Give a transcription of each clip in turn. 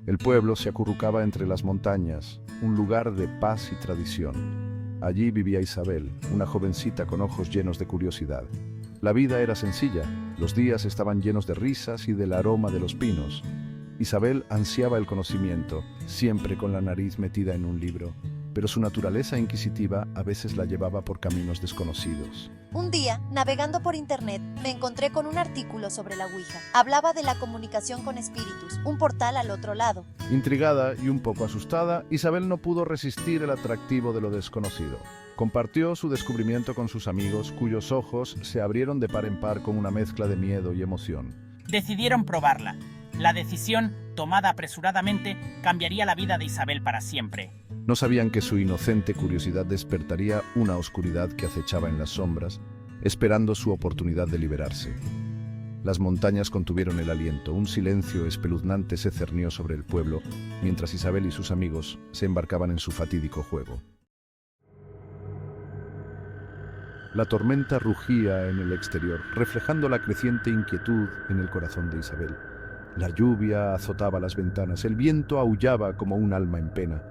El pueblo se acurrucaba entre las montañas, un lugar de paz y tradición. Allí vivía Isabel, una jovencita con ojos llenos de curiosidad. La vida era sencilla, los días estaban llenos de risas y del aroma de los pinos. Isabel ansiaba el conocimiento, siempre con la nariz metida en un libro, pero su naturaleza inquisitiva a veces la llevaba por caminos desconocidos. Un día, navegando por internet, me encontré con un artículo sobre la Ouija. Hablaba de la comunicación con espíritus, un portal al otro lado. Intrigada y un poco asustada, Isabel no pudo resistir el atractivo de lo desconocido. Compartió su descubrimiento con sus amigos, cuyos ojos se abrieron de par en par con una mezcla de miedo y emoción. Decidieron probarla. La decisión, tomada apresuradamente, cambiaría la vida de Isabel para siempre. No sabían que su inocente curiosidad despertaría una oscuridad que acechaba en las sombras, esperando su oportunidad de liberarse. Las montañas contuvieron el aliento, un silencio espeluznante se cernió sobre el pueblo, mientras Isabel y sus amigos se embarcaban en su fatídico juego. La tormenta rugía en el exterior, reflejando la creciente inquietud en el corazón de Isabel. La lluvia azotaba las ventanas, el viento aullaba como un alma en pena.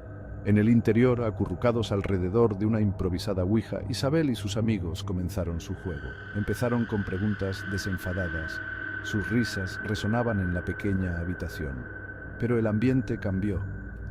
En el interior, acurrucados alrededor de una improvisada ouija, Isabel y sus amigos comenzaron su juego. Empezaron con preguntas desenfadadas. Sus risas resonaban en la pequeña habitación. Pero el ambiente cambió.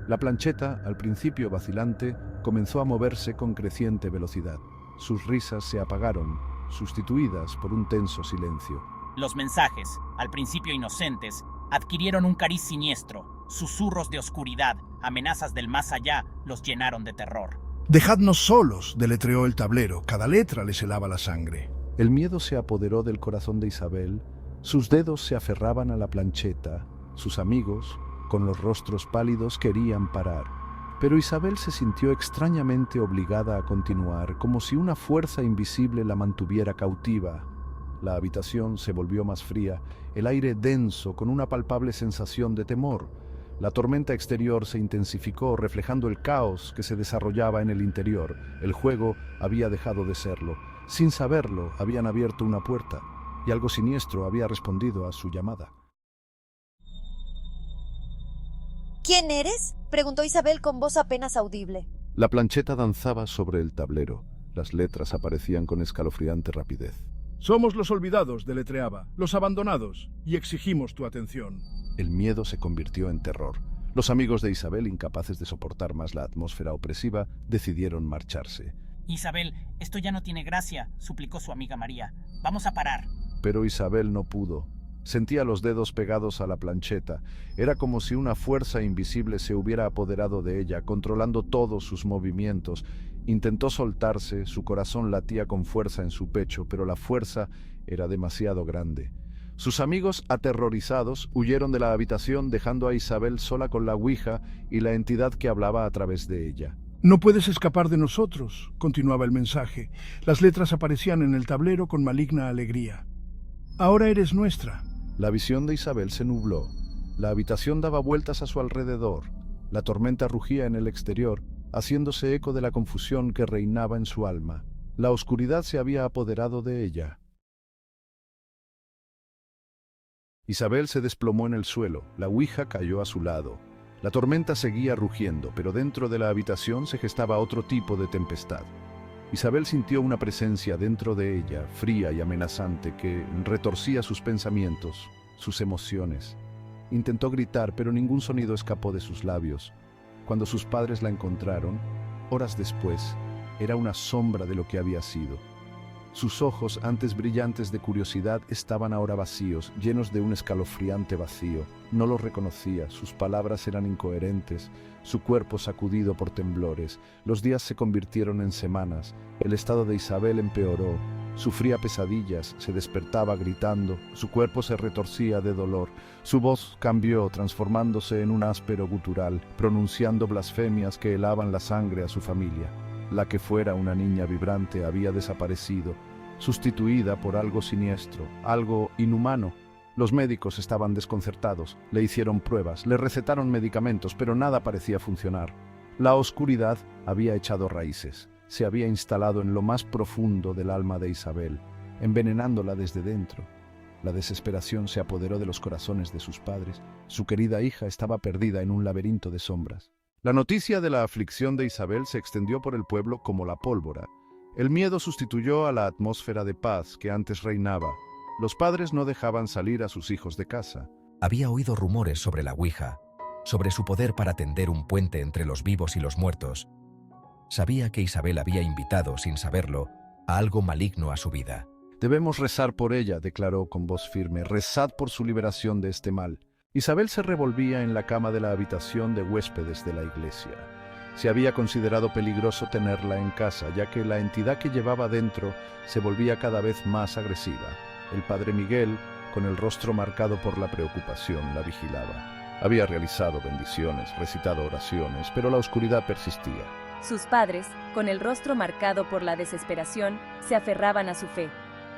La plancheta, al principio vacilante, comenzó a moverse con creciente velocidad. Sus risas se apagaron, sustituidas por un tenso silencio. Los mensajes, al principio inocentes, adquirieron un cariz siniestro. Susurros de oscuridad, amenazas del más allá, los llenaron de terror. «Dejadnos solos», deletreó el tablero. Cada letra les helaba la sangre. El miedo se apoderó del corazón de Isabel. Sus dedos se aferraban a la plancheta. Sus amigos, con los rostros pálidos, querían parar. Pero Isabel se sintió extrañamente obligada a continuar, como si una fuerza invisible la mantuviera cautiva. La habitación se volvió más fría, el aire denso, con una palpable sensación de temor. La tormenta exterior se intensificó, reflejando el caos que se desarrollaba en el interior. El juego había dejado de serlo. Sin saberlo, habían abierto una puerta, y algo siniestro había respondido a su llamada. ¿Quién eres?, preguntó Isabel con voz apenas audible. La plancheta danzaba sobre el tablero. Las letras aparecían con escalofriante rapidez. «Somos los olvidados», deletreaba, «los abandonados, y exigimos tu atención». El miedo se convirtió en terror. Los amigos de Isabel, incapaces de soportar más la atmósfera opresiva, decidieron marcharse. Isabel, esto ya no tiene gracia, suplicó su amiga María. Vamos a parar. Pero Isabel no pudo. Sentía los dedos pegados a la plancheta. Era como si una fuerza invisible se hubiera apoderado de ella, controlando todos sus movimientos. Intentó soltarse, su corazón latía con fuerza en su pecho, pero la fuerza era demasiado grande. Sus amigos, aterrorizados, huyeron de la habitación, dejando a Isabel sola con la ouija y la entidad que hablaba a través de ella. «No puedes escapar de nosotros», continuaba el mensaje. Las letras aparecían en el tablero con maligna alegría. «Ahora eres nuestra». La visión de Isabel se nubló. La habitación daba vueltas a su alrededor. La tormenta rugía en el exterior, haciéndose eco de la confusión que reinaba en su alma. La oscuridad se había apoderado de ella. Isabel se desplomó en el suelo. La ouija cayó a su lado. La tormenta seguía rugiendo, pero dentro de la habitación se gestaba otro tipo de tempestad. Isabel sintió una presencia dentro de ella, fría y amenazante, que retorcía sus pensamientos, sus emociones. Intentó gritar, pero ningún sonido escapó de sus labios. Cuando sus padres la encontraron, horas después, era una sombra de lo que había sido. Sus ojos, antes brillantes de curiosidad, estaban ahora vacíos, llenos de un escalofriante vacío. No los reconocía, sus palabras eran incoherentes, su cuerpo sacudido por temblores. Los días se convirtieron en semanas. El estado de Isabel empeoró. Sufría pesadillas, se despertaba gritando, su cuerpo se retorcía de dolor. Su voz cambió, transformándose en un áspero gutural, pronunciando blasfemias que helaban la sangre a su familia. La que fuera una niña vibrante había desaparecido, sustituida por algo siniestro, algo inhumano. Los médicos estaban desconcertados, le hicieron pruebas, le recetaron medicamentos, pero nada parecía funcionar. La oscuridad había echado raíces, se había instalado en lo más profundo del alma de Isabel, envenenándola desde dentro. La desesperación se apoderó de los corazones de sus padres. Su querida hija estaba perdida en un laberinto de sombras. La noticia de la aflicción de Isabel se extendió por el pueblo como la pólvora. El miedo sustituyó a la atmósfera de paz que antes reinaba. Los padres no dejaban salir a sus hijos de casa. Había oído rumores sobre la Ouija, sobre su poder para tender un puente entre los vivos y los muertos. Sabía que Isabel había invitado, sin saberlo, a algo maligno a su vida. Debemos rezar por ella, declaró con voz firme. Rezad por su liberación de este mal. Isabel se revolvía en la cama de la habitación de huéspedes de la iglesia. Se había considerado peligroso tenerla en casa, ya que la entidad que llevaba dentro se volvía cada vez más agresiva. El padre Miguel, con el rostro marcado por la preocupación, la vigilaba. Había realizado bendiciones, recitado oraciones, pero la oscuridad persistía. Sus padres, con el rostro marcado por la desesperación, se aferraban a su fe.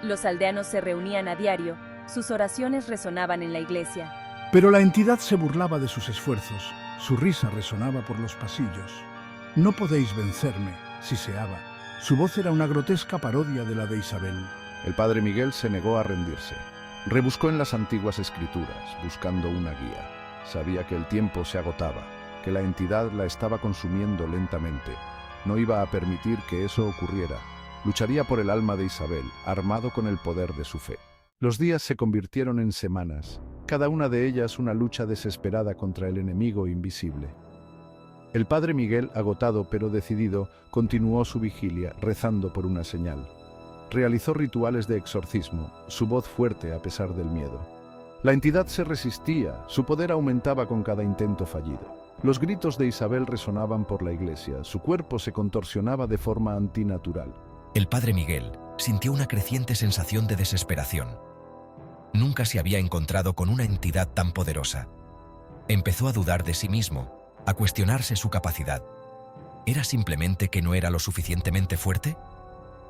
Los aldeanos se reunían a diario, sus oraciones resonaban en la iglesia. Pero la entidad se burlaba de sus esfuerzos. Su risa resonaba por los pasillos. No podéis vencerme, siseaba. Su voz era una grotesca parodia de la de Isabel. El padre Miguel se negó a rendirse. Rebuscó en las antiguas escrituras, buscando una guía. Sabía que el tiempo se agotaba, que la entidad la estaba consumiendo lentamente. No iba a permitir que eso ocurriera. Lucharía por el alma de Isabel, armado con el poder de su fe. Los días se convirtieron en semanas, cada una de ellas una lucha desesperada contra el enemigo invisible. El padre Miguel, agotado pero decidido, continuó su vigilia, rezando por una señal. Realizó rituales de exorcismo, su voz fuerte a pesar del miedo. La entidad se resistía, su poder aumentaba con cada intento fallido. Los gritos de Isabel resonaban por la iglesia, su cuerpo se contorsionaba de forma antinatural. El padre Miguel sintió una creciente sensación de desesperación. Nunca se había encontrado con una entidad tan poderosa. Empezó a dudar de sí mismo, a cuestionarse su capacidad. ¿Era simplemente que no era lo suficientemente fuerte?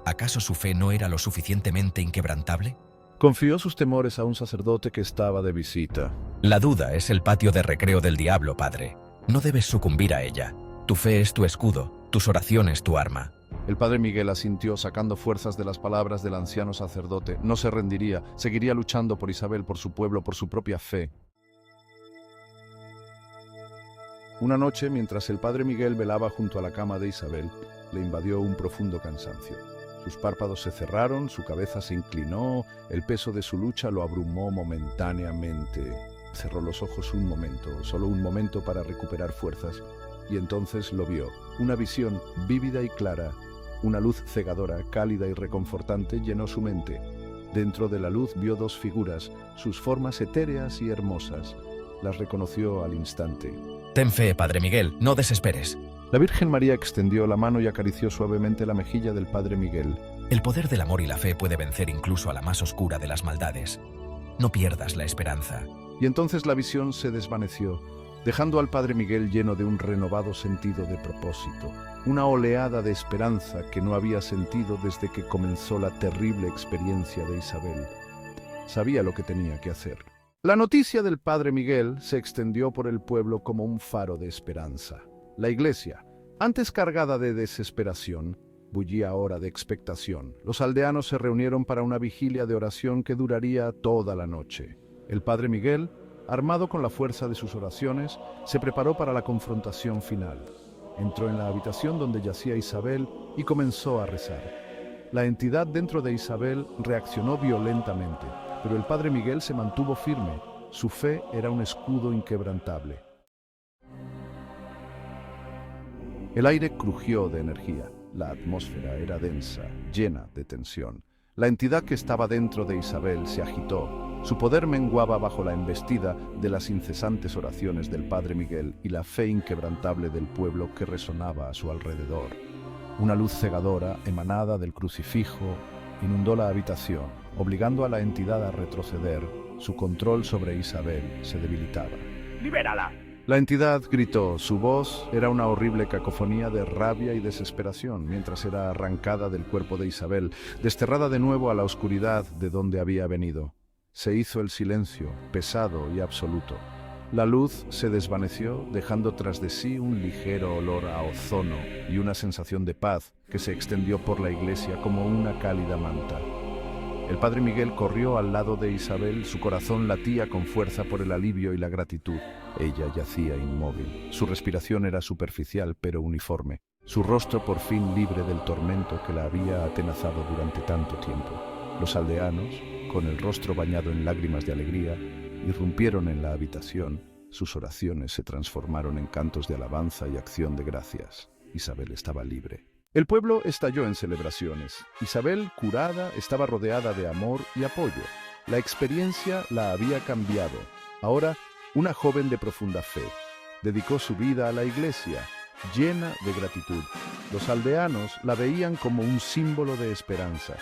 ¿Acaso su fe no era lo suficientemente inquebrantable? Confió sus temores a un sacerdote que estaba de visita. La duda es el patio de recreo del diablo, padre. No debes sucumbir a ella. Tu fe es tu escudo, tus oraciones tu arma. El padre Miguel asintió, sacando fuerzas de las palabras del anciano sacerdote. No se rendiría, seguiría luchando por Isabel, por su pueblo, por su propia fe. Una noche, mientras el padre Miguel velaba junto a la cama de Isabel, le invadió un profundo cansancio. Sus párpados se cerraron, su cabeza se inclinó, el peso de su lucha lo abrumó momentáneamente. Cerró los ojos un momento, solo un momento para recuperar fuerzas, y entonces lo vio. Una visión vívida y clara, una luz cegadora, cálida y reconfortante llenó su mente. Dentro de la luz vio dos figuras, sus formas etéreas y hermosas. Las reconoció al instante. Ten fe, padre Miguel, no desesperes. La Virgen María extendió la mano y acarició suavemente la mejilla del padre Miguel. El poder del amor y la fe puede vencer incluso a la más oscura de las maldades. No pierdas la esperanza. Y entonces la visión se desvaneció, dejando al padre Miguel lleno de un renovado sentido de propósito, una oleada de esperanza que no había sentido desde que comenzó la terrible experiencia de Isabel. Sabía lo que tenía que hacer. La noticia del padre Miguel se extendió por el pueblo como un faro de esperanza. La iglesia, antes cargada de desesperación, bullía ahora de expectación. Los aldeanos se reunieron para una vigilia de oración que duraría toda la noche. El padre Miguel, armado con la fuerza de sus oraciones, se preparó para la confrontación final. Entró en la habitación donde yacía Isabel y comenzó a rezar. La entidad dentro de Isabel reaccionó violentamente, pero el padre Miguel se mantuvo firme. Su fe era un escudo inquebrantable. El aire crujió de energía. La atmósfera era densa, llena de tensión. La entidad que estaba dentro de Isabel se agitó. Su poder menguaba bajo la embestida de las incesantes oraciones del padre Miguel y la fe inquebrantable del pueblo que resonaba a su alrededor. Una luz cegadora, emanada del crucifijo, inundó la habitación, obligando a la entidad a retroceder. Su control sobre Isabel se debilitaba. ¡Libérala! La entidad gritó. Su voz era una horrible cacofonía de rabia y desesperación, mientras era arrancada del cuerpo de Isabel, desterrada de nuevo a la oscuridad de donde había venido. Se hizo el silencio, pesado y absoluto. La luz se desvaneció, dejando tras de sí un ligero olor a ozono y una sensación de paz que se extendió por la iglesia como una cálida manta. El padre Miguel corrió al lado de Isabel, su corazón latía con fuerza por el alivio y la gratitud. Ella yacía inmóvil. Su respiración era superficial pero uniforme. Su rostro por fin libre del tormento que la había atenazado durante tanto tiempo. Los aldeanos, con el rostro bañado en lágrimas de alegría, irrumpieron en la habitación. Sus oraciones se transformaron en cantos de alabanza y acción de gracias. Isabel estaba libre. El pueblo estalló en celebraciones. Isabel, curada, estaba rodeada de amor y apoyo. La experiencia la había cambiado. Ahora, una joven de profunda fe, dedicó su vida a la iglesia, llena de gratitud. Los aldeanos la veían como un símbolo de esperanza.